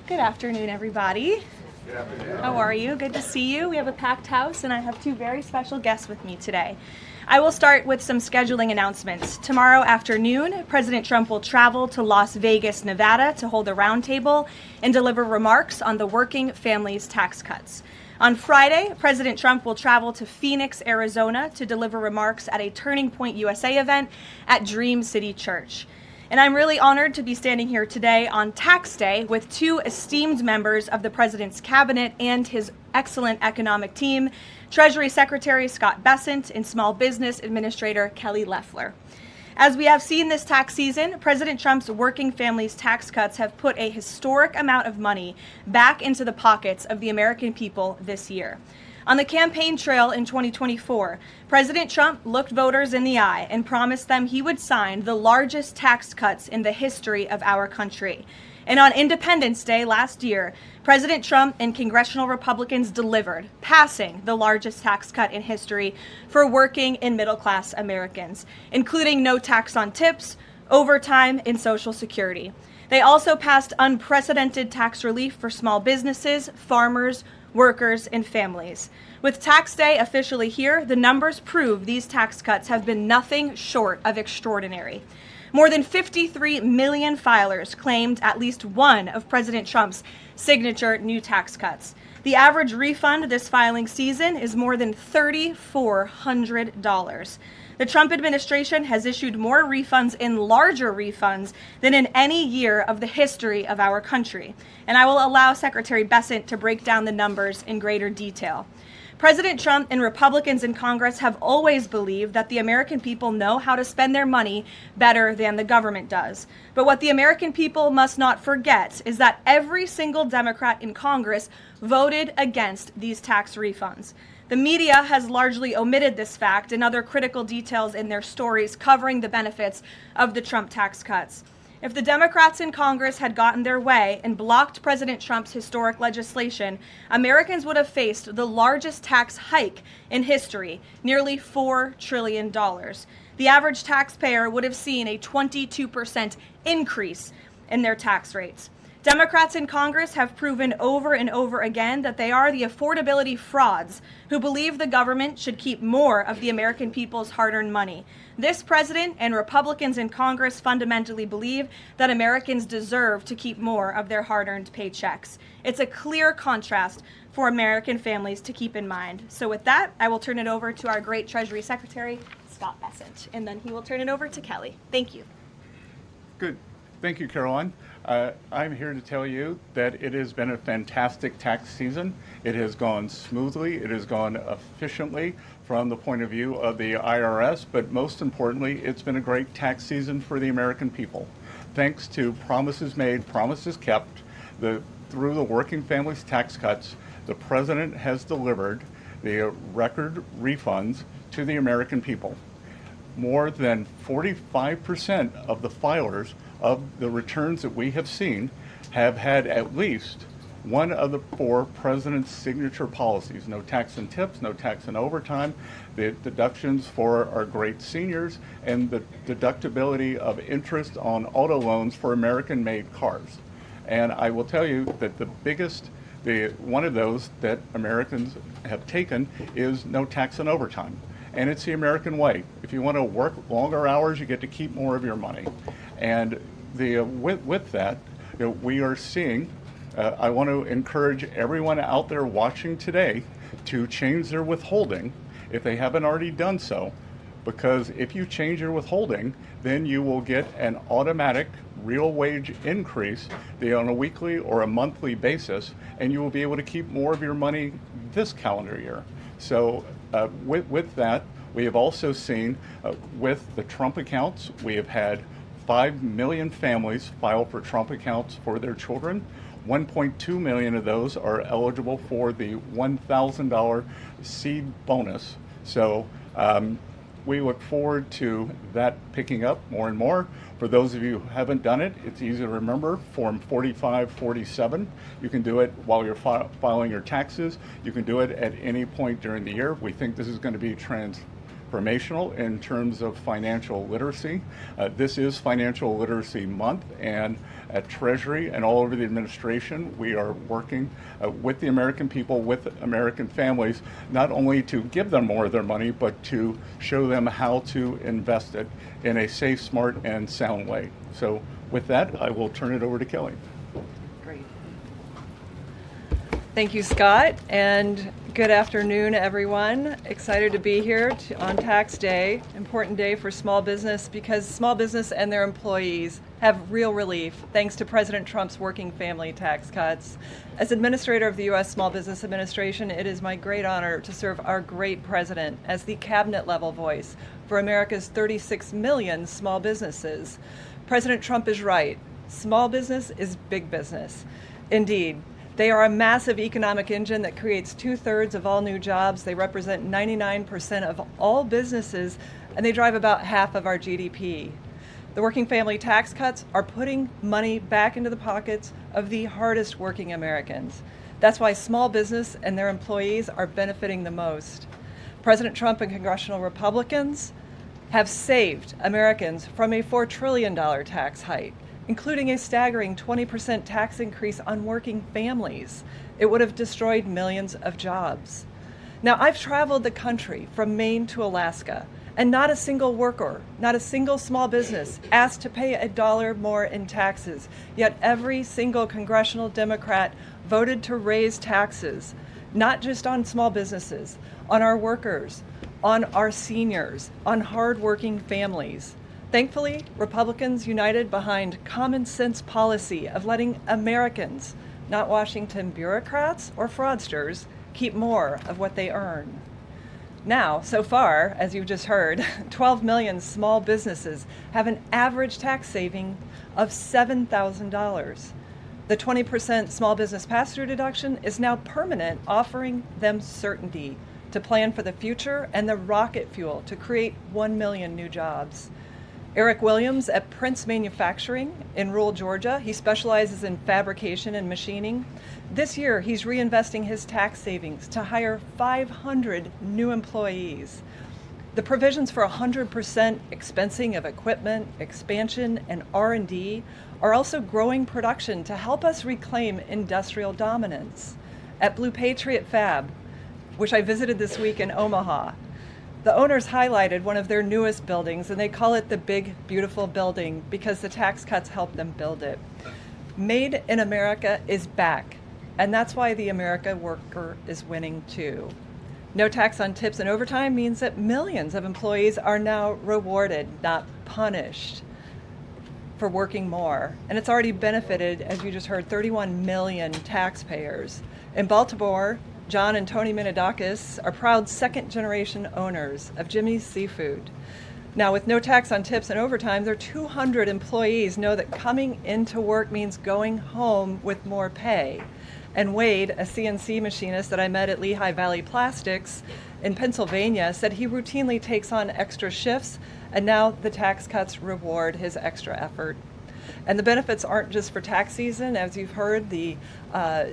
Good afternoon, everybody. Good afternoon. How are you? Good to see you. We have a packed house, and I have two very special guests with me today. I will start with some scheduling announcements. Tomorrow afternoon, President Trump will travel to Las Vegas, Nevada to hold a roundtable and deliver remarks on the working families tax cuts. On Friday, President Trump will travel to Phoenix, Arizona to deliver remarks at a Turning Point USA event at Dream City Church. And I'm really honored to be standing here today on Tax Day with two esteemed members of the President's cabinet and his excellent economic team, Treasury Secretary Scott Bessent and Small Business Administrator Kelly Loeffler. As we have seen this tax season, President Trump's working families tax cuts have put a historic amount of money back into the pockets of the American people this year. On the campaign trail in 2024, President Trump looked voters in the eye and promised them he would sign the largest tax cuts in the history of our country. And on Independence Day last year, President Trump and congressional Republicans delivered, passing the largest tax cut in history for working and middle-class Americans, including no tax on tips, overtime, and Social Security. They also passed unprecedented tax relief for small businesses, farmers, workers, and families. With Tax Day officially here, the numbers prove these tax cuts have been nothing short of extraordinary. More than 53 million filers claimed at least one of President Trump's signature new tax cuts. The average refund this filing season is more than $3,400. The Trump administration has issued more refunds and larger refunds than in any year of the history of our country. And I will allow Secretary Bessent to break down the numbers in greater detail. President Trump and Republicans in Congress have always believed that the American people know how to spend their money better than the government does. But what the American people must not forget is that every single Democrat in Congress voted against these tax refunds. The media has largely omitted this fact and other critical details in their stories covering the benefits of the Trump tax cuts. If the Democrats in Congress had gotten their way and blocked President Trump's historic legislation, Americans would have faced the largest tax hike in history, nearly $4 trillion. The average taxpayer would have seen a 22% increase in their tax rates. Democrats in Congress have proven over and over again that they are the affordability frauds who believe the government should keep more of the American people's hard-earned money. This president and Republicans in Congress fundamentally believe that Americans deserve to keep more of their hard-earned paychecks. It's a clear contrast for American families to keep in mind. So with that, I will turn it over to our great Treasury Secretary, Scott Bessent, and then he will turn it over to Kelly. Thank you. Good. Thank you, Caroline. I'm here to tell you that it has been a fantastic tax season. It has gone smoothly. It has gone efficiently from the point of view of the IRS, but most importantly, it's been a great tax season for the American people. Thanks to promises made, promises kept, through the working families tax cuts, the president has delivered the record refunds to the American people. More than 45% of the filers of the returns that we have seen have had at least one of the four president's signature policies: no tax on tips, no tax on overtime, the deductions for our great seniors, and the deductibility of interest on auto loans for American-made cars. And I will tell you that one of those that Americans have taken is no tax on overtime. And it's the American way. If you want to work longer hours, you get to keep more of your money. And with that, we are seeing, I want to encourage everyone out there watching today to change their withholding if they haven't already done so, because if you change your withholding, then you will get an automatic real wage increase on a weekly or a monthly basis, and you will be able to keep more of your money this calendar year. So with that, we have also seen with the Trump accounts, we have had 5 million families file for Trump accounts for their children. 1.2 million of those are eligible for the $1,000 seed bonus. So we look forward to that picking up more and more. For those of you who haven't done it, it's easy to remember, Form 4547. You can do it while you're filing your taxes. You can do it at any point during the year. We think this is going to be transformational in terms of financial literacy. This is Financial Literacy Month, and at Treasury and all over the administration, we are working with the American people, with American families, not only to give them more of their money, but to show them how to invest it in a safe, smart, and sound way. So with that, I will turn it over to Kelly. Great. Thank you, Scott, and good afternoon, everyone. Excited to be here on Tax Day, important day for small business because small business and their employees have real relief thanks to President Trump's working family tax cuts. As administrator of the U.S. Small Business Administration, it is my great honor to serve our great president as the cabinet-level voice for America's 36 million small businesses. President Trump is right. Small business is big business. Indeed, they are a massive economic engine that creates 2/3 of all new jobs. They represent 99% of all businesses, and they drive about half of our GDP. The working family tax cuts are putting money back into the pockets of the hardest working Americans. That's why small business and their employees are benefiting the most. President Trump and congressional Republicans have saved Americans from a $4 trillion tax hike, including a staggering 20% tax increase on working families. It would have destroyed millions of jobs. Now, I've traveled the country from Maine to Alaska, and not a single worker, not a single small business asked to pay $1 more in taxes, yet every single congressional Democrat voted to raise taxes, not just on small businesses, on our workers, on our seniors, on hardworking families. Thankfully, Republicans united behind common sense policy of letting Americans, not Washington bureaucrats or fraudsters, keep more of what they earn. Now, so far, as you've just heard, 12 million small businesses have an average tax saving of $7,000. The 20% small business pass-through deduction is now permanent, offering them certainty to plan for the future and the rocket fuel to create 1 million new jobs. Eric Williams at Prince Manufacturing in rural Georgia. He specializes in fabrication and machining. This year, he's reinvesting his tax savings to hire 500 new employees. The provisions for 100% expensing of equipment, expansion, and R&D are also growing production to help us reclaim industrial dominance. At Blue Patriot Fab, which I visited this week in Omaha, the owners highlighted one of their newest buildings, and they call it the Big Beautiful Building because the tax cuts helped them build it. Made in America is back, and that's why the America worker is winning too. No tax on tips and overtime means that millions of employees are now rewarded, not punished, for working more. And it's already benefited, as you just heard, 31 million taxpayers. In Baltimore, John and Tony Minidakis are proud second-generation owners of Jimmy's Seafood. Now, with no tax on tips and overtime, their 200 employees know that coming into work means going home with more pay. And Wade, a CNC machinist that I met at Lehigh Valley Plastics in Pennsylvania, said he routinely takes on extra shifts, and now the tax cuts reward his extra effort. And the benefits aren't just for tax season. As you've heard, the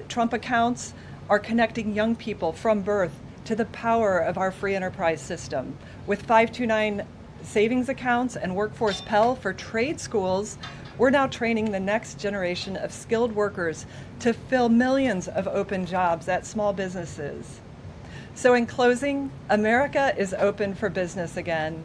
Trump accounts are connecting young people from birth to the power of our free enterprise system. With 529 savings accounts and Workforce Pell for trade schools, we're now training the next generation of skilled workers to fill millions of open jobs at small businesses. So in closing, America is open for business again.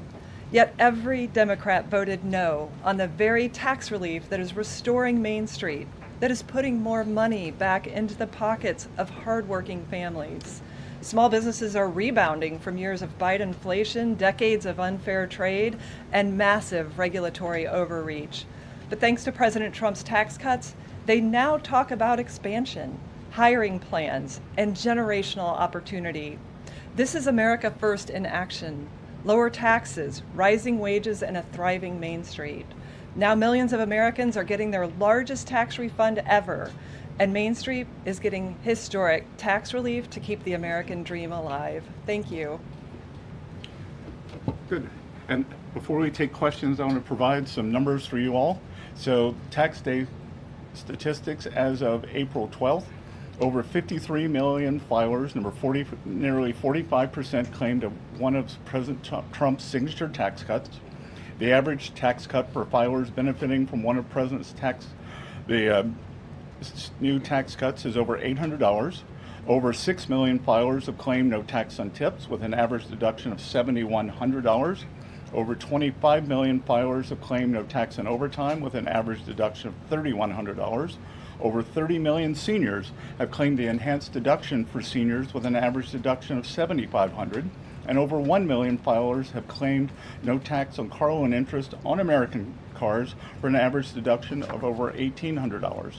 Yet every Democrat voted no on the very tax relief that is restoring Main Street, that is putting more money back into the pockets of hardworking families. Small businesses are rebounding from years of Biden inflation, decades of unfair trade, and massive regulatory overreach. But thanks to President Trump's tax cuts, they now talk about expansion, hiring plans, and generational opportunity. This is America First in action. Lower taxes, rising wages, and a thriving Main Street. Now millions of Americans are getting their largest tax refund ever, and Main Street is getting historic tax relief to keep the American dream alive. Thank you. Good. And before we take questions, I want to provide some numbers for you all. So tax day statistics as of April 12th, Over 53 million filers, nearly 45%, claimed one of President Trump's signature tax cuts. The average tax cut for filers benefiting from one of President's new tax cuts is over $800. Over 6 million filers have claimed no tax on tips, with an average deduction of $7,100. Over 25 million filers have claimed no tax on overtime, with an average deduction of $3,100. Over 30 million seniors have claimed the enhanced deduction for seniors, with an average deduction of $7,500. And over 1 million filers have claimed no tax on car loan interest on American cars, for an average deduction of over $1,800.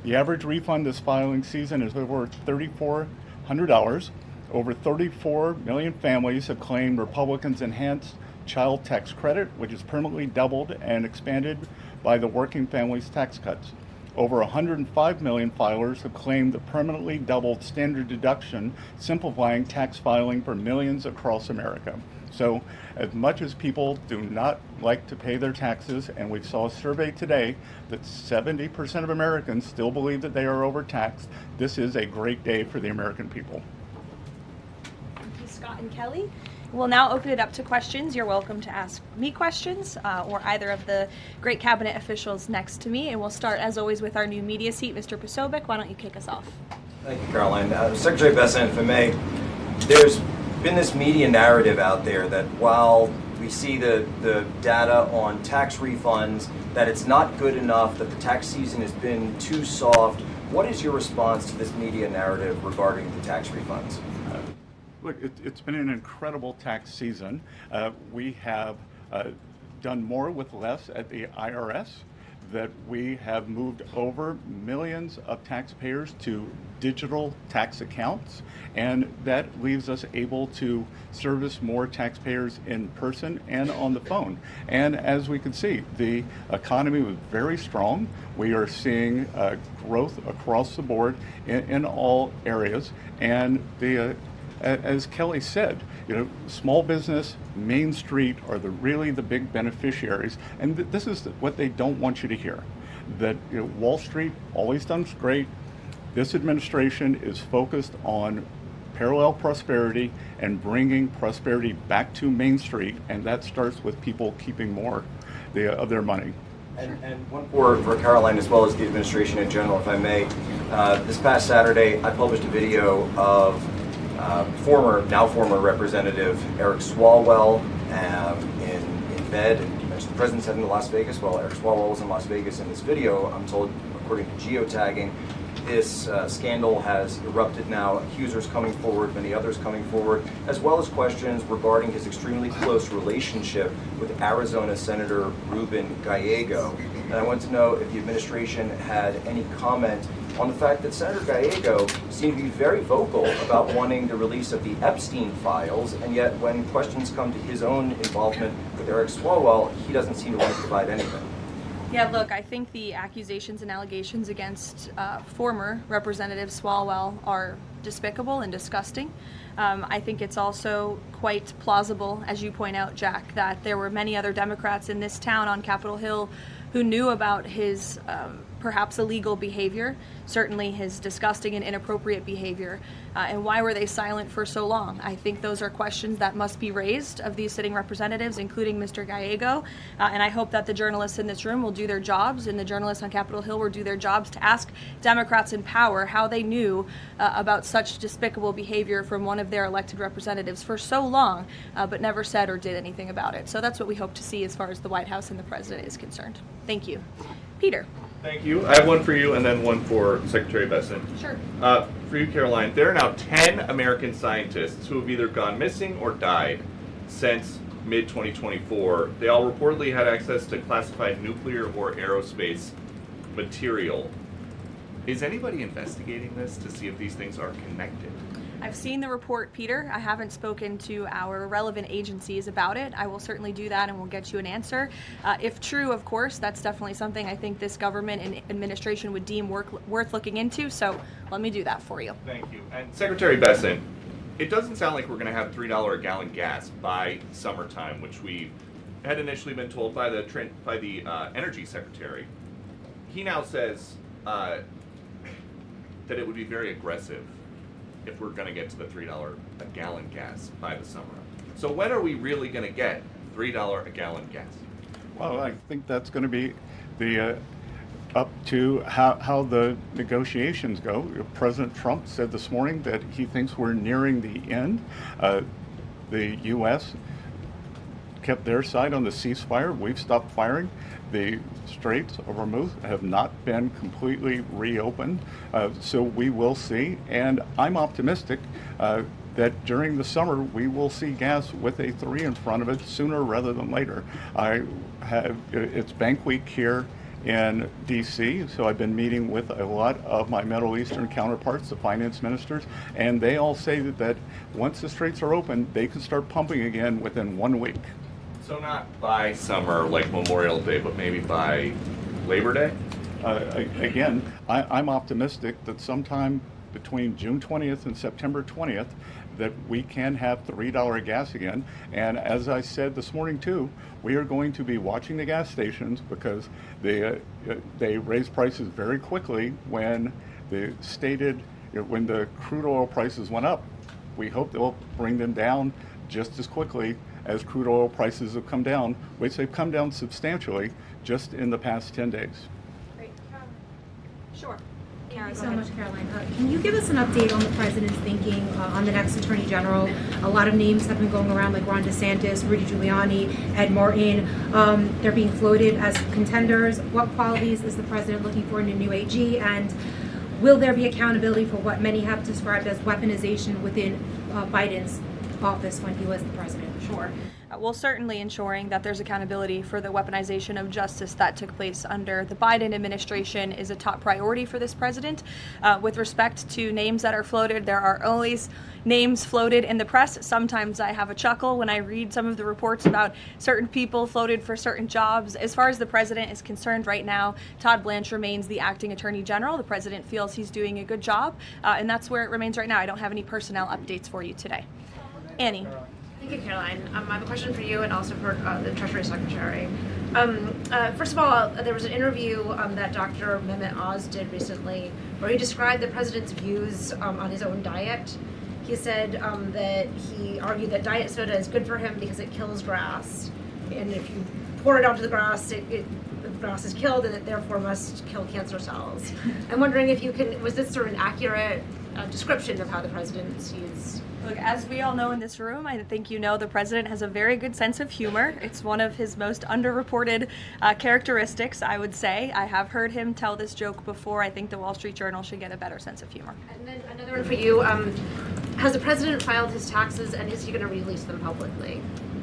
The average refund this filing season is over $3,400. Over 34 million families have claimed Republicans' enhanced child tax credit, which is permanently doubled and expanded by the working families tax cuts. Over 105 million filers have claimed the permanently doubled standard deduction, simplifying tax filing for millions across America. So, as much as people do not like to pay their taxes, and we saw a survey today that 70% of Americans still believe that they are overtaxed, this is a great day for the American people. Thank you, Scott and Kelly. We'll now open it up to questions. You're welcome to ask me questions or either of the great cabinet officials next to me. And we'll start, as always, with our new media seat, Mr. Posobiec. Why don't you kick us off? Thank you, Caroline. Secretary Bessent, if I may, there's been this media narrative out there that while we see the data on tax refunds, that it's not good enough, that the tax season has been too soft. What is your response to this media narrative regarding the tax refunds? Look, it's been an incredible tax season. We have done more with less at the IRS, that we have moved over millions of taxpayers to digital tax accounts, and that leaves us able to service more taxpayers in person and on the phone. And as we can see, the economy was very strong. We are seeing growth across the board in all areas, and as Kelly said, small business, Main Street are really the big beneficiaries, and this is what they don't want you to hear. That Wall Street always done great. This administration is focused on parallel prosperity and bringing prosperity back to Main Street, and that starts with people keeping more of their money. And one for Caroline, as well as the administration in general, if I may. This past Saturday, I published a video of now former Representative Eric Swalwell in bed. The president's heading to Las Vegas. Well, Eric Swalwell was in Las Vegas in this video. I'm told, according to geotagging, this scandal has erupted now. Accusers coming forward, many others coming forward, as well as questions regarding his extremely close relationship with Arizona Senator Ruben Gallego. And I want to know if the administration had any comment on the fact that Senator Gallego seemed to be very vocal about wanting the release of the Epstein files, and yet when questions come to his own involvement with Eric Swalwell, he doesn't seem to want to provide anything. Yeah, look, I think the accusations and allegations against former Representative Swalwell are despicable and disgusting. I think it's also quite plausible, as you point out, Jack, that there were many other Democrats in this town on Capitol Hill who knew about his perhaps illegal behavior, certainly his disgusting and inappropriate behavior, and why were they silent for so long? I think those are questions that must be raised of these sitting representatives, including Mr. Gallego, and I hope that the journalists in this room will do their jobs, and the journalists on Capitol Hill will do their jobs to ask Democrats in power how they knew about such despicable behavior from one of their elected representatives for so long, but never said or did anything about it. So that's what we hope to see as far as the White House and the President is concerned. Thank you. Peter. Thank you. I have one for you and then one for Secretary Bessent. Sure. For you, Caroline, there are now 10 American scientists who have either gone missing or died since mid-2024. They all reportedly had access to classified nuclear or aerospace material. Is anybody investigating this to see if these things are connected? I've seen the report, Peter. I haven't spoken to our relevant agencies about it. I will certainly do that and we'll get you an answer. If true, of course, that's definitely something I think this government and administration would deem worth looking into, so let me do that for you. Thank you. And Secretary Bessent, it doesn't sound like we're going to have $3 a gallon gas by summertime, which we had initially been told by the Energy Secretary. He now says that it would be very aggressive if we're going to get to the $3 a gallon gas by the summer. So when are we really going to get $3 a gallon gas? Well, I think that's going to be the up to how the negotiations go. President Trump said this morning that he thinks we're nearing the end. The U.S. kept their side on the ceasefire. We've stopped firing. The Straits of Hormuz have not been completely reopened, so we will see. And I'm optimistic that during the summer we will see gas with a 3 in front of it sooner rather than later. It's Bank Week here in D.C., so I've been meeting with a lot of my Middle Eastern counterparts, the finance ministers, and they all say that once the straits are open, they can start pumping again within 1 week. So not by summer, like Memorial Day, but maybe by Labor Day? Again, I'm optimistic that sometime between June 20th and September 20th that we can have $3 gas again. And as I said this morning too, we are going to be watching the gas stations because they raise prices very quickly when when the crude oil prices went up. We hope they'll bring them down just as quickly as crude oil prices have come down, which they've come down substantially just in the past 10 days. Great. Sure. Thank you so much, Caroline. Can you give us an update on the president's thinking on the next attorney general? A lot of names have been going around, like Ron DeSantis, Rudy Giuliani, Ed Martin. They're being floated as contenders. What qualities is the president looking for in a new AG? And will there be accountability for what many have described as weaponization within Biden's office when he was the president? Sure. Well, certainly ensuring that there's accountability for the weaponization of justice that took place under the Biden administration is a top priority for this president. With respect to names that are floated, there are always names floated in the press. Sometimes I have a chuckle when I read some of the reports about certain people floated for certain jobs. As far as the president is concerned right now, Todd Blanche remains the acting attorney general. The president feels he's doing a good job, and that's where it remains right now. I don't have any personnel updates for you today. Annie. Thank you, Caroline. I have a question for you and also for the Treasury Secretary. First of all, there was an interview that Dr. Mehmet Oz did recently where he described the president's views on his own diet. He said that he argued that diet soda is good for him because it kills grass. And if you pour it onto the grass, the grass is killed and it therefore must kill cancer cells. I'm wondering if you can, was this sort of an accurate description of how the president sees? Look, as we all know in this room, I think you know the president has a very good sense of humor. It's one of his most underreported characteristics, I would say. I have heard him tell this joke before. I think the Wall Street Journal should get a better sense of humor. And then another one for you. Has the president filed his taxes and is he going to release them publicly?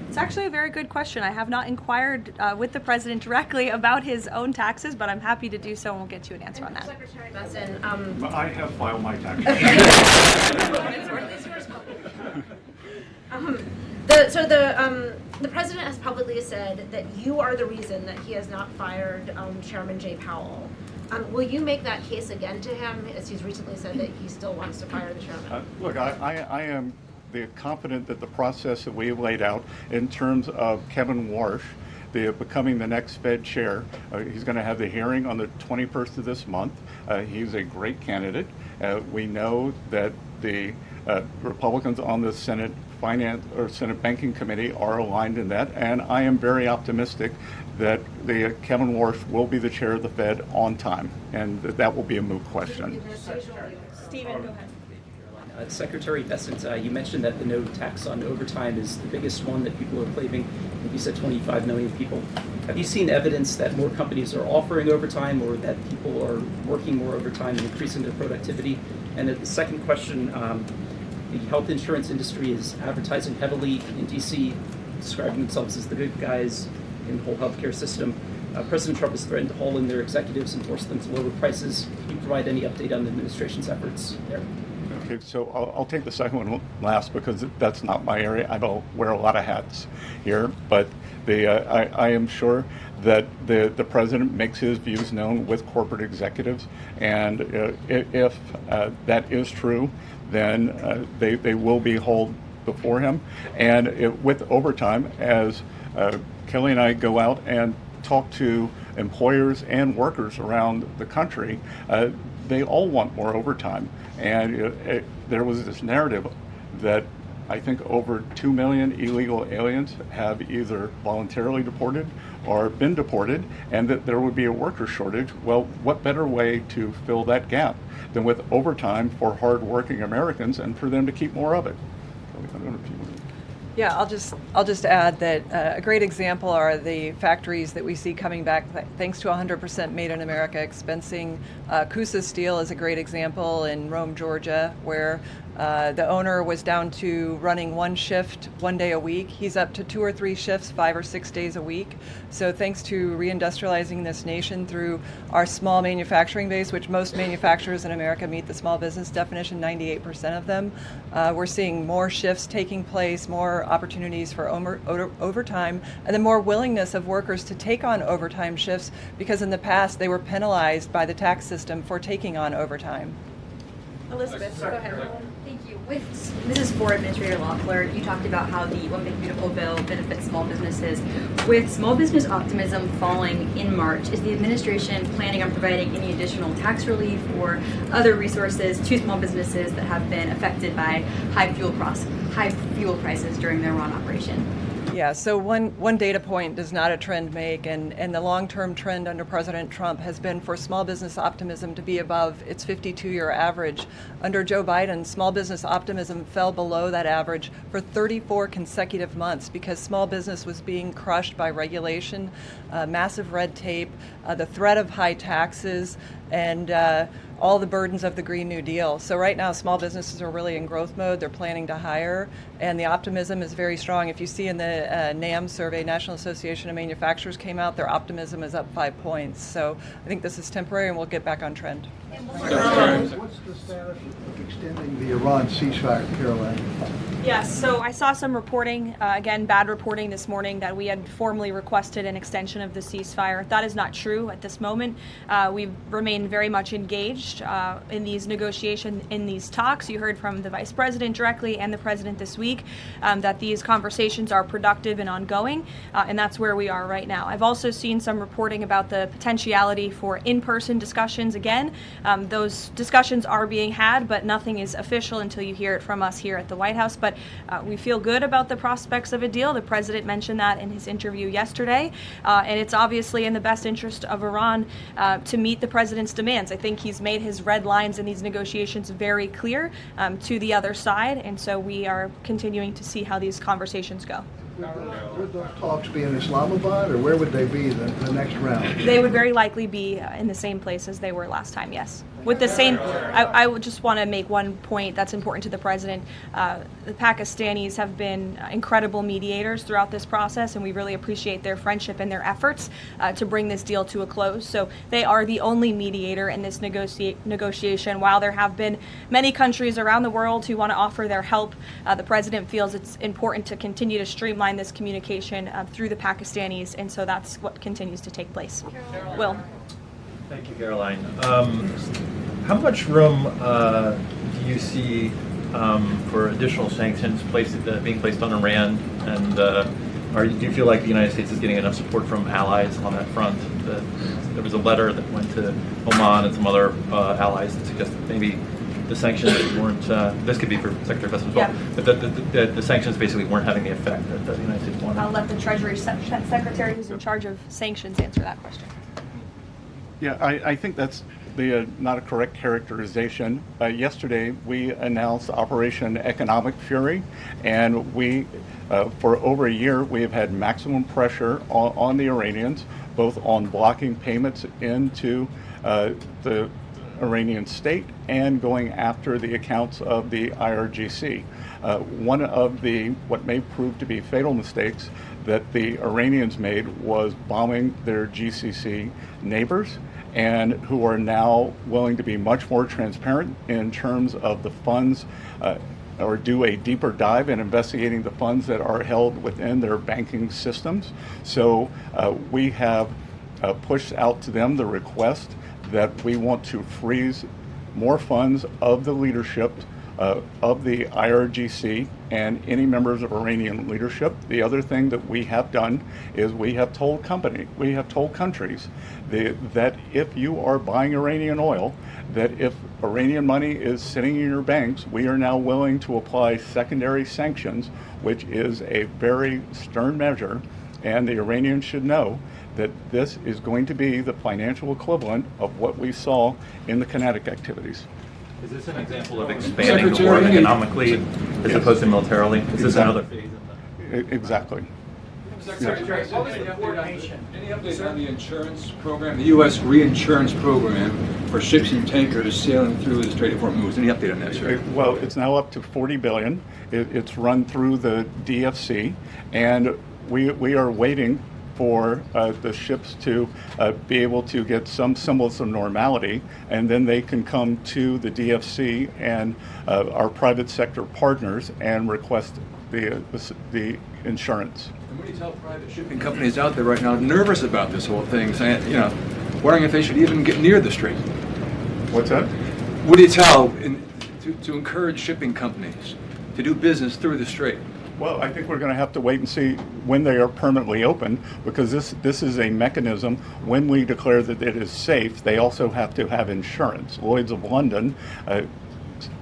It's actually a very good question. I have not inquired with the president directly about his own taxes, but I'm happy to do so and we'll get you an answer on that. Secretary Besson, I have filed my taxes. The president has publicly said that you are the reason that he has not fired Chairman Jay Powell. Will you make that case again to him, as he's recently said that he still wants to fire the chairman? Look, I am confident that the process that we have laid out in terms of Kevin Warsh, becoming the next Fed chair, he's going to have the hearing on the 21st of this month. He's a great candidate. We know that the Republicans on the Senate Banking Committee are aligned in that, and I am very optimistic that Kevin Warsh will be the chair of the Fed on time, and that will be a moot question. Stephen, go ahead. Secretary Besson, you mentioned that the no tax on overtime is the biggest one that people are claiming. I think you said 25 million people. Have you seen evidence that more companies are offering overtime or that people are working more overtime and increasing their productivity? And the second question, the health insurance industry is advertising heavily in D.C., describing themselves as the good guys in the whole healthcare system. President Trump has threatened to haul in their executives and force them to lower prices. Can you provide any update on the administration's efforts there? Okay, so I'll take the second one last because that's not my area. I don't wear a lot of hats here, but I am sure that the president makes his views known with corporate executives, and if that is true, then they will be hauled before him. And with overtime, as Kelly and I go out and talk to employers and workers around the country, they all want more overtime. And there was this narrative that I think over 2 million illegal aliens have either voluntarily deported or been deported, and that there would be a worker shortage. Well, what better way to fill that gap than with overtime for hardworking Americans and for them to keep more of it? Yeah, I'll just add that a great example are the factories that we see coming back thanks to 100% Made in America expensing. Coosa Steel is a great example in Rome, Georgia, where the owner was down to running one shift 1 day a week. He's up to 2 or 3 shifts 5 or 6 days a week. So thanks to reindustrializing this nation through our small manufacturing base, which most manufacturers in America meet the small business definition, 98% of them, we're seeing more shifts taking place, more opportunities for overtime, and then more willingness of workers to take on overtime shifts, because in the past they were penalized by the tax system for taking on overtime. Elizabeth, go ahead. Thank you. This is for Administrator Loeffler. You talked about how the One Big Beautiful Bill benefits small businesses. With small business optimism falling in March, is the administration planning on providing any additional tax relief or other resources to small businesses that have been affected by high fuel prices during their run operation? Yeah, so one data point does not a trend make, and the long-term trend under President Trump has been for small business optimism to be above its 52-year average. Under Joe Biden, small business optimism fell below that average for 34 consecutive months because small business was being crushed by regulation, massive red tape, the threat of high taxes, and all the burdens of the Green New Deal. So right now, small businesses are really in growth mode. They're planning to hire, and the optimism is very strong. If you see in the NAM survey, National Association of Manufacturers came out, their optimism is up 5 points. So I think this is temporary, and we'll get back on trend. What's the status of extending the Iran ceasefire, Caroline? Yes, so I saw some reporting, again, bad reporting this morning, that we had formally requested an extension of the ceasefire. That is not true at this moment. We've remained very much engaged in these negotiations, in these talks. You heard from the Vice President directly and the President this week that these conversations are productive and ongoing, and that's where we are right now. I've also seen some reporting about the potentiality for in-person discussions again. Those discussions are being had, but nothing is official until you hear it from us here at the White House. But we feel good about the prospects of a deal. The President mentioned that in his interview yesterday, and it's obviously in the best interest of Iran to meet the President's demands. I think he's made his red lines in these negotiations very clear to the other side, and so we are continuing to see how these conversations go. Would those talks be in Islamabad, or where would they be the next round? They would very likely be in the same place as they were last time, yes. With the same, I would just want to make one point that's important to the President. The Pakistanis have been incredible mediators throughout this process, and we really appreciate their friendship and their efforts to bring this deal to a close. So they are the only mediator in this negotiation. While there have been many countries around the world who want to offer their help, the President feels it's important to continue to streamline this communication through the Pakistanis, and so that's what continues to take place. Will. Thank you, Caroline. How much room do you see for additional sanctions being placed on Iran? And do you feel like the United States is getting enough support from allies on that front? There was a letter that went to Oman and some other allies that suggested maybe the sanctions weren't, this could be for Secretary Vest as well, but the sanctions basically weren't having the effect that the United States wanted. I'll let the Treasury Secretary, who's in charge of sanctions, answer that question. Yeah, I think that's not a correct characterization. Yesterday, we announced Operation Economic Fury, and we, for over a year, we have had maximum pressure on the Iranians, both on blocking payments into the Iranian state and going after the accounts of the IRGC. One of what may prove to be fatal mistakes that the Iranians made was bombing their GCC neighbors, and who are now willing to be much more transparent in terms of the funds, or do a deeper dive in investigating the funds that are held within their banking systems. So we have pushed out to them the request that we want to freeze more funds of the leadership of the IRGC and any members of Iranian leadership. The other thing that we have done is we have told countries that if you are buying Iranian oil, that if Iranian money is sitting in your banks, we are now willing to apply secondary sanctions, which is a very stern measure, and the Iranians should know that this is going to be the financial equivalent of what we saw in the kinetic activities. Is this an example of expanding the war economically as opposed to militarily? Is this another phase in Exactly. Secretary, what was the coordination? Any update on the insurance program, the U.S. reinsurance program for ships and tankers sailing through the Strait of Hormuz? Any update on that, sir? Well, it's now up to $40 billion. It's run through the DFC, and we are waiting for the ships to be able to get some semblance of normality, and then they can come to the DFC and our private sector partners and request the insurance. And what do you tell private shipping companies out there right now nervous about this whole thing, saying, wondering if they should even get near the strait? What's that? What do you tell to encourage shipping companies to do business through the strait? Well, I think we're going to have to wait and see when they are permanently open, because this is a mechanism. When we declare that it is safe, they also have to have insurance. Lloyd's of London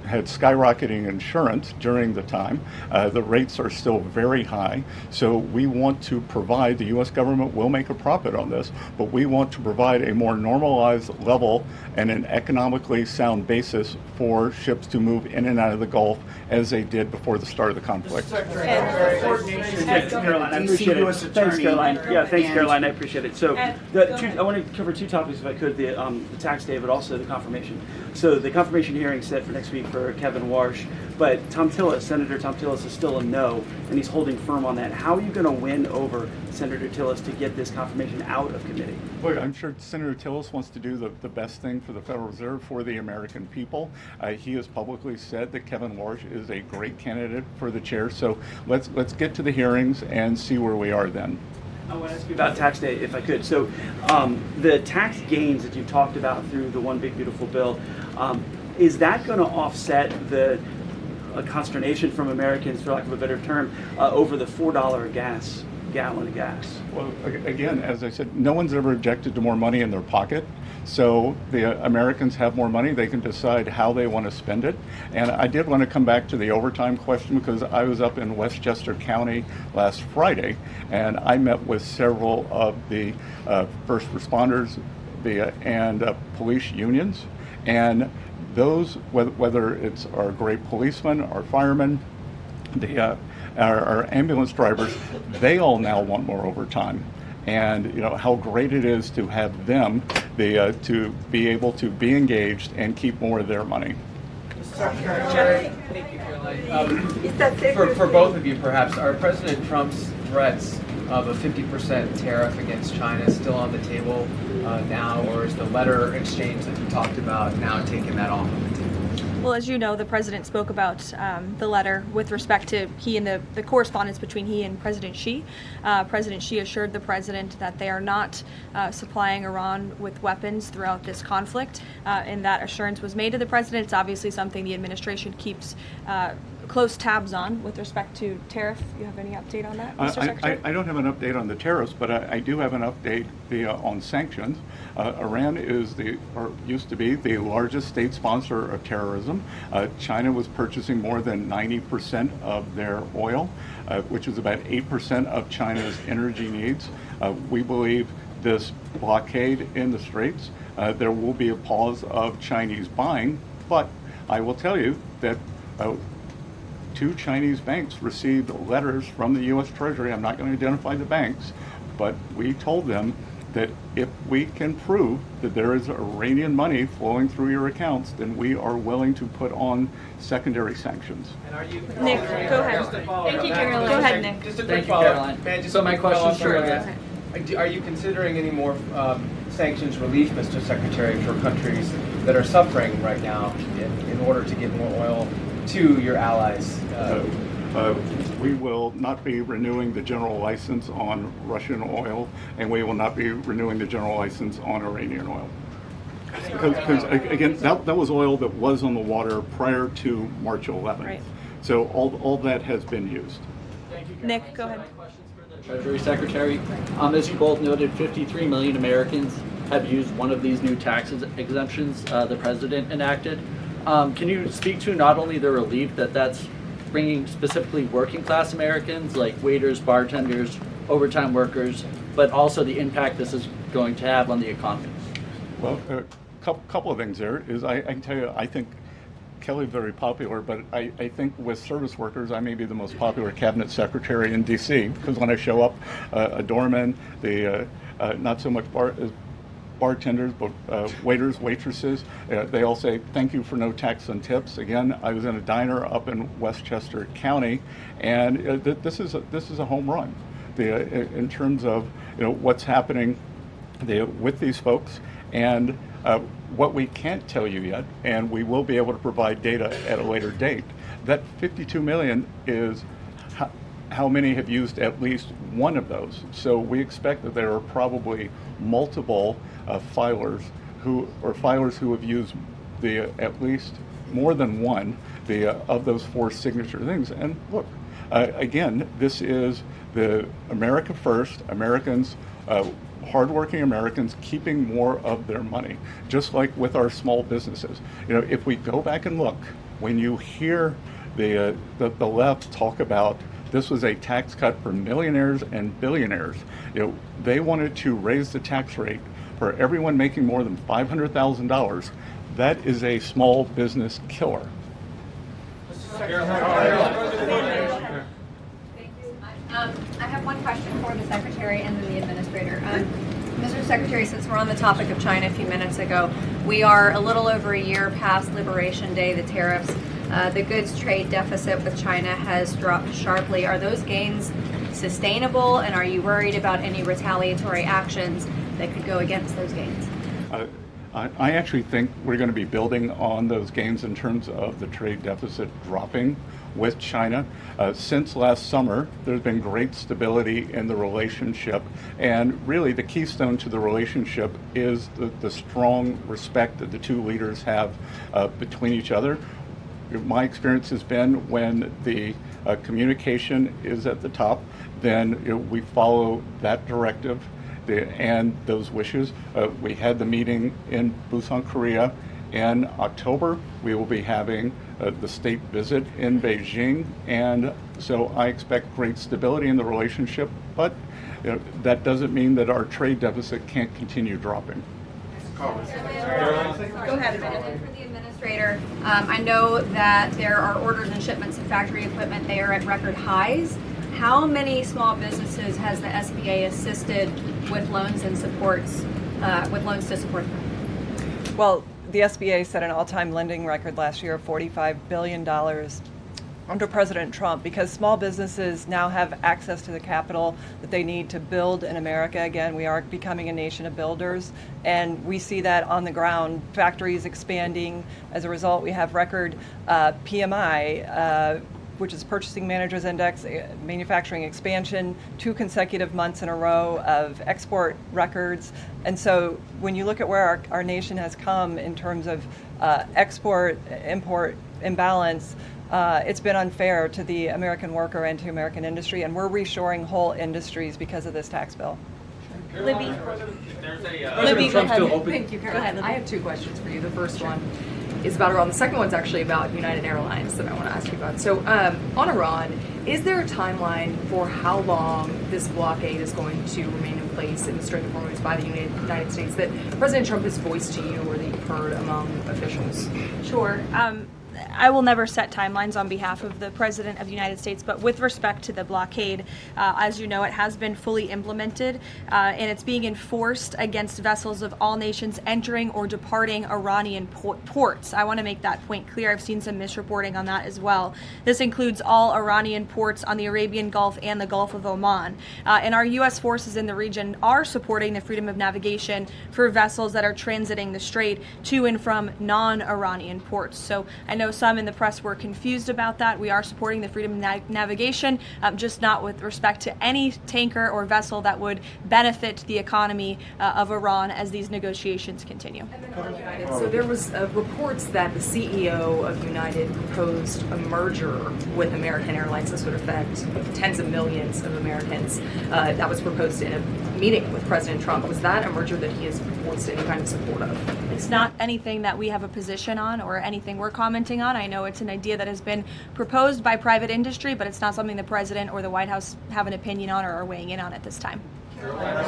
had skyrocketing insurance during the time. The rates are still very high. So we want to provide, the U.S. government will make a profit on this, but we want to provide a more normalized level and an economically sound basis for ships to move in and out of the Gulf as they did before the start of the conflict. Thanks, Caroline. I appreciate it. Thanks, Caroline. Yeah, thanks, Caroline. I appreciate it. So, I want to cover two topics, if I could: the tax day, but also the confirmation. So, the confirmation hearing set for next week for Kevin Warsh, but Senator Tom Tillis is still a no, and he's holding firm on that. How are you going to win over Senator Tillis to get this confirmation out of committee? Well, I'm sure Senator Tillis wants to do the best thing for the Federal Reserve, for the American people. He has publicly said that Kevin Warsh is a great candidate for the chair. So let's get to the hearings and see where we are then. I want to ask you about tax day, if I could. So the tax gains that you talked about through the One Big Beautiful Bill, is that going to offset the consternation from Americans, for lack of a better term, over the $4 gallon of gas? Well, again, as I said, no one's ever objected to more money in their pocket. So the Americans have more money. They can decide how they want to spend it. And I did want to come back to the overtime question, because I was up in Westchester County last Friday, and I met with several of the first responders and police unions. And those, whether it's our great policemen, our firemen, our ambulance drivers, they all now want more overtime. And how great it is to have them to be able to be engaged and keep more of their money. Thank you, Caroline. For both of you, perhaps, are President Trump's threats of a 50% tariff against China still on the table now, or is the letter exchange that you talked about now taking that off of the table? Well, as you know, the president spoke about the letter with respect to he and the correspondence between he and President Xi. President Xi assured the president that they are not supplying Iran with weapons throughout this conflict, and that assurance was made to the president. It's obviously something the administration keeps close tabs on with respect to tariff. You have any update on that, Mr. Secretary? I don't have an update on the tariffs, but I do have an update on sanctions. Iran used to be the largest state sponsor of terrorism. China was purchasing more than 90% of their oil, which is about 8% of China's energy needs. We believe this blockade in the Straits, there will be a pause of Chinese buying, but I will tell you that 2 Chinese banks received letters from the U.S. Treasury. I'm not going to identify the banks, but we told them that if we can prove that there is Iranian money flowing through your accounts, then we are willing to put on secondary sanctions. And are you, Nick, go ahead. Thank you, Caroline. Go ahead, Nick. Just a quick follow-up. So my question, sure. Are you considering any more sanctions relief, Mr. Secretary, for countries that are suffering right now in order to get more oil to your allies? We will not be renewing the general license on Russian oil, and we will not be renewing the general license on Iranian oil. Because again, that was oil that was on the water prior to March 11th. Right. So all that has been used. Nick, go ahead. Treasury Secretary, as you both noted, 53 million Americans have used one of these new tax exemptions the president enacted. Can you speak to not only the relief that's bringing specifically working class Americans like waiters, bartenders, overtime workers, but also the impact this is going to have on the economy? Well, a couple of things there is I can tell you, I think Kelly's very popular, but I think with service workers, I may be the most popular cabinet secretary in D.C. because when I show up, a doorman, the not so much bartenders, but waiters, waitresses, they all say thank you for no tax on tips. Again, I was in a diner up in Westchester County, and this is a home run. In terms of what's happening with these folks, and what we can't tell you yet, and we will be able to provide data at a later date, that 52 million is how many have used at least one of those. So we expect that there are probably multiple filers who have used at least more than one of those four signature things. And look, again, this is the America First, Americans, hardworking Americans keeping more of their money, just like with our small businesses. If we go back and look, when you hear the left talk about this was a tax cut for millionaires and billionaires, they wanted to raise the tax rate for everyone making more than $500,000. That is a small business killer. I have one question for the Secretary and then the Administrator. Mr. Secretary, since we're on the topic of China a few minutes ago, we are a little over a year past Liberation Day, the tariffs. The goods trade deficit with China has dropped sharply. Are those gains sustainable, and are you worried about any retaliatory actions that could go against those gains? I actually think we're going to be building on those gains in terms of the trade deficit dropping with China. Since last summer, there's been great stability in the relationship, and really the keystone to the relationship is the strong respect that the two leaders have between each other. My experience has been when the communication is at the top, then we follow that directive and those wishes. We had the meeting in Busan, Korea. In October, we will be having the state visit in Beijing, and so I expect great stability in the relationship, but that doesn't mean that our trade deficit can't continue dropping. Go ahead. For the Administrator, I know that there are orders and shipments of factory equipment. They are at record highs. How many small businesses has the SBA assisted with loans and supports, with loans to support them? Well, the SBA set an all-time lending record last year of $45 billion under President Trump, because small businesses now have access to the capital that they need to build in America. Again, we are becoming a nation of builders, and we see that on the ground. Factories expanding. As a result, we have record PMI, which is Purchasing Managers Index, manufacturing expansion, 2 consecutive months in a row of export records. And so when you look at where our nation has come in terms of export-import imbalance, it's been unfair to the American worker and to American industry, and we're reshoring whole industries because of this tax bill. Libby. Libby, go ahead. Thank you, Caroline. I have 2 questions for you. The first one is about Iran. The second one's actually about United Airlines that I want to ask you about. So on Iran, is there a timeline for how long this blockade is going to remain in place in the Strait of Hormuz by the United States that President Trump has voiced to you or that you've heard among officials? Sure. I will never set timelines on behalf of the President of the United States, but with respect to the blockade, as you know, it has been fully implemented, and it's being enforced against vessels of all nations entering or departing Iranian ports. I want to make that point clear. I've seen some misreporting on that as well. This includes all Iranian ports on the Arabian Gulf and the Gulf of Oman. And our U.S. forces in the region are supporting the freedom of navigation for vessels that are transiting the strait to and from non-Iranian ports. So I know some in the press were confused about that. We are supporting the freedom of navigation, just not with respect to any tanker or vessel that would benefit the economy of Iran as these negotiations continue. So there was reports that the CEO of United proposed a merger with American Airlines. This would affect tens of millions of Americans. That was proposed in a meeting with President Trump. Was that a merger that he has voiced any kind of support of? It's not anything that we have a position on or anything we're commenting on. I know it's an idea that has been proposed by private industry, but it's not something the President or the White House have an opinion on or are weighing in on at this time.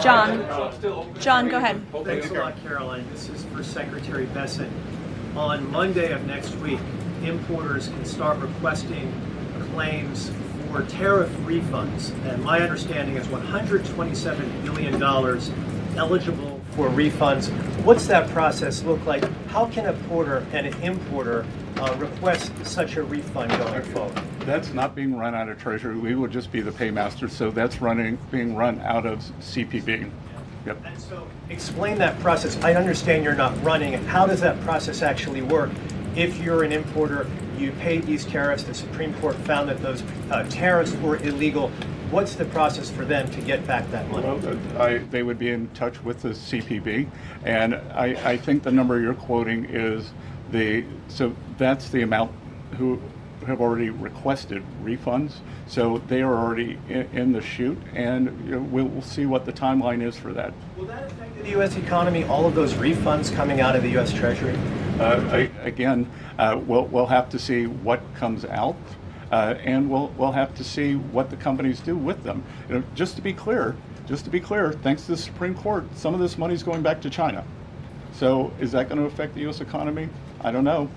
John, go ahead. Thanks a lot, Caroline. This is for Secretary Bessent. On Monday of next week, importers can start requesting claims for tariff refunds. And my understanding is $127 billion eligible for refunds. What's that process look like? How can a porter and an importer request such a refund going forward? That's not being run out of Treasury. We will just be the paymaster. So that's being run out of CPB. Yep. And so explain that process. I understand you're not running it. How does that process actually work? If you're an importer, you paid these tariffs, the Supreme Court found that those tariffs were illegal. What's the process for them to get back that money? Well, they would be in touch with the CPB, and I think the number you're quoting is so that's the amount who have already requested refunds. So they are already in the chute, and we'll see what the timeline is for that. Will that affect the U.S. economy, all of those refunds coming out of the U.S. Treasury? We'll have to see what comes out, and we'll have to see what the companies do with them. Just to be clear, thanks to the Supreme Court, some of this money is going back to China. So is that going to affect the U.S. economy? I don't know.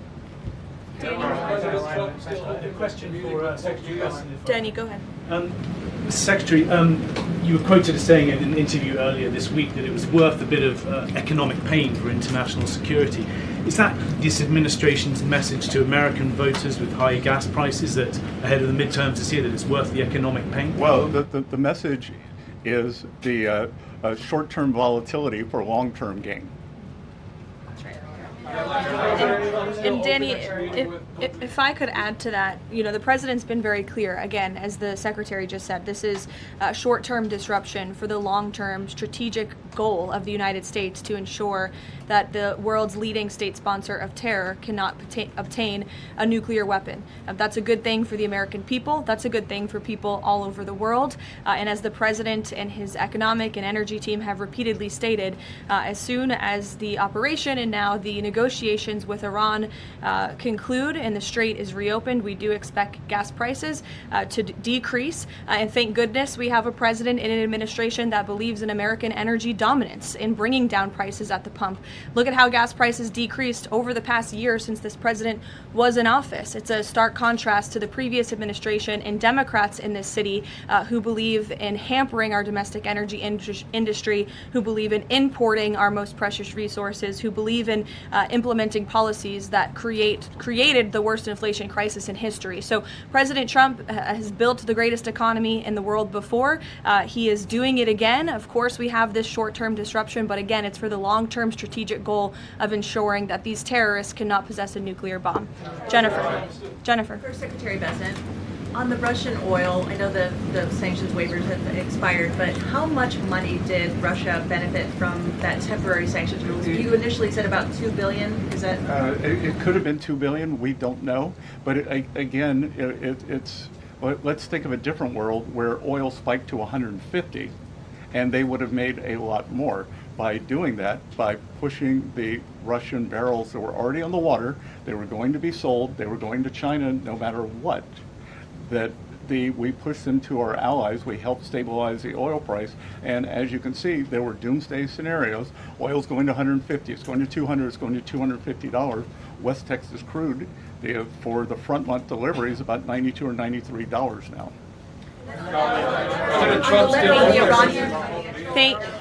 A question for Secretary Bessent. Danny, go ahead. Mr. Secretary, you were quoted as saying in an interview earlier this week that it was worth a bit of economic pain for international security. Is that this administration's message to American voters with high gas prices that ahead of the midterms this year that it's worth the economic pain? Well, the message is the short-term volatility for long-term gain. And Danny, if I could add to that, the president's been very clear, again, as the secretary just said, this is a short-term disruption for the long-term strategic goal of the United States to ensure that the world's leading state sponsor of terror cannot obtain a nuclear weapon. That's a good thing for the American people. That's a good thing for people all over the world. And as the president and his economic and energy team have repeatedly stated, as soon as the operation and now the negotiations with Iran conclude and the strait is reopened, we do expect gas prices to decrease. And thank goodness we have a president and an administration that believes in American energy dominance in bringing down prices at the pump. Look at how gas prices decreased over the past year since this president was in office. It's a stark contrast to the previous administration and Democrats in this city who believe in hampering our domestic energy industry, who believe in importing our most precious resources, who believe in implementing policies that created the worst inflation crisis in history. So President Trump has built the greatest economy in the world before. He is doing it again. Of course, we have this short-term disruption, but again, it's for the long-term strategic goal of ensuring that these terrorists cannot possess a nuclear bomb. Jennifer. For Secretary Bessent, on the Russian oil, I know the sanctions waivers have expired, but how much money did Russia benefit from that temporary sanctions rules? You initially said about $2 billion. Is that? It could have been $2 billion. We don't know. But let's think of a different world where oil spiked to 150, and they would have made a lot more by doing that, by pushing the Russian barrels that were already on the water. They were going to be sold. They were going to China no matter what. We pushed them to our allies. We helped stabilize the oil price. And as you can see, there were doomsday scenarios. Oil's going to 150. It's going to 200. It's going to $250. West Texas crude for the front month delivery is about $92 or $93 now.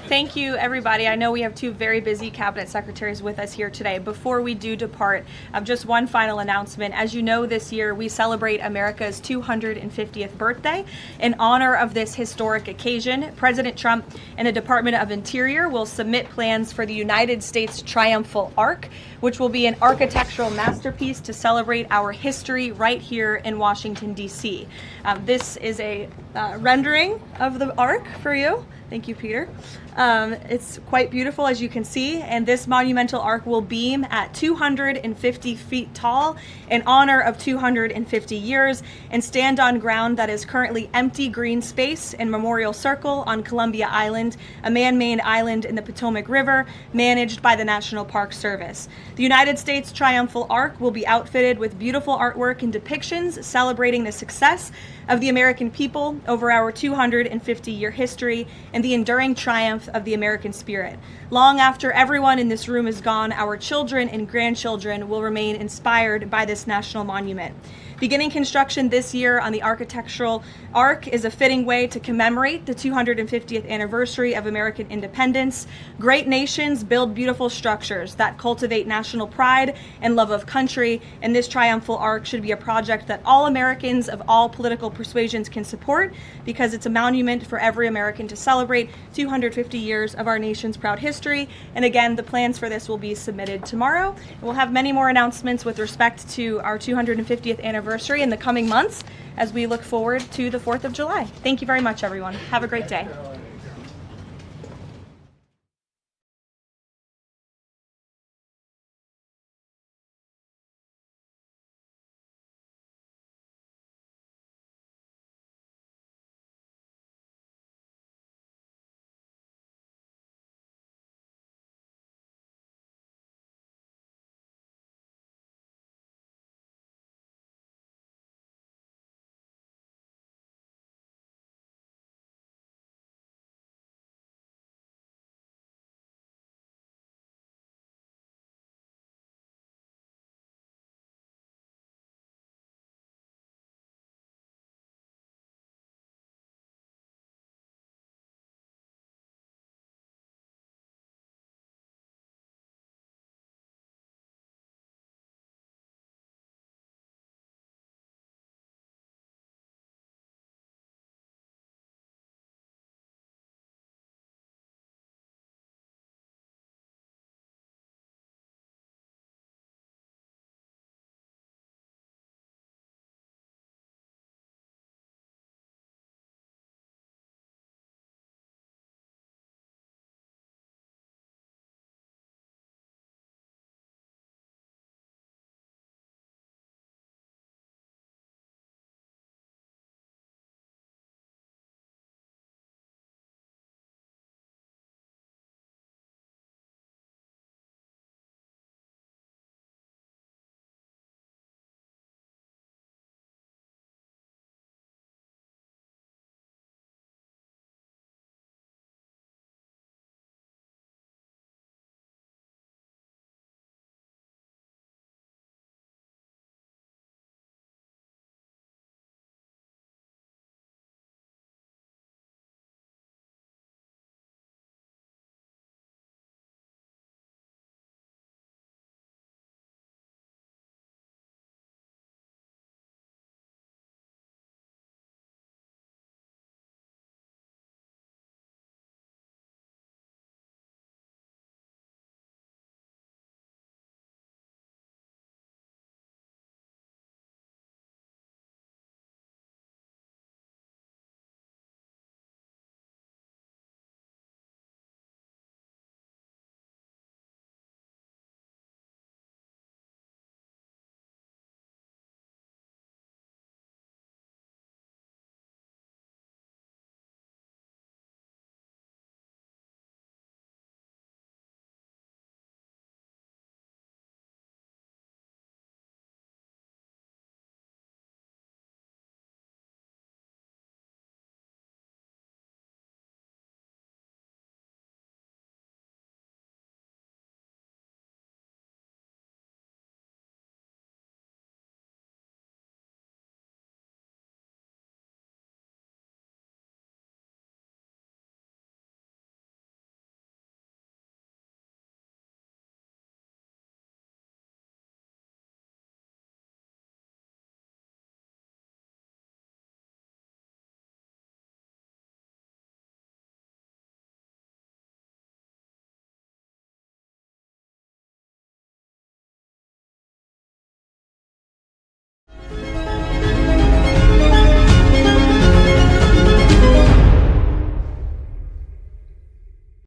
Thank you, everybody. I know we have two very busy cabinet secretaries with us here today. Before we do depart, just one final announcement. As you know, this year we celebrate America's 250th birthday. In honor of this historic occasion, President Trump and the Department of Interior will submit plans for the United States Triumphal Arch, which will be an architectural masterpiece to celebrate our history right here in Washington, D.C. This is a rendering of the Arch for you. Thank you, Peter. It's quite beautiful, as you can see, and this monumental arch will beam at 250 feet tall in honor of 250 years and stand on ground that is currently empty green space in Memorial Circle on Columbia Island, a man-made island in the Potomac River managed by the National Park Service. The United States Triumphal Arch will be outfitted with beautiful artwork and depictions celebrating the success of the American people over our 250-year history and the enduring triumph of the American spirit. Long after everyone in this room is gone, our children and grandchildren will remain inspired by this national monument. Beginning construction this year on the architectural arch is a fitting way to commemorate the 250th anniversary of American independence. Great nations build beautiful structures that cultivate national pride and love of country, and this triumphal arch should be a project that all Americans of all political persuasions can support because it's a monument for every American to celebrate 250 years of our nation's proud history. And again, the plans for this will be submitted tomorrow. We'll have many more announcements with respect to our 250th anniversary in the coming months as we look forward to the 4th of July. Thank you very much, everyone. Have a great day.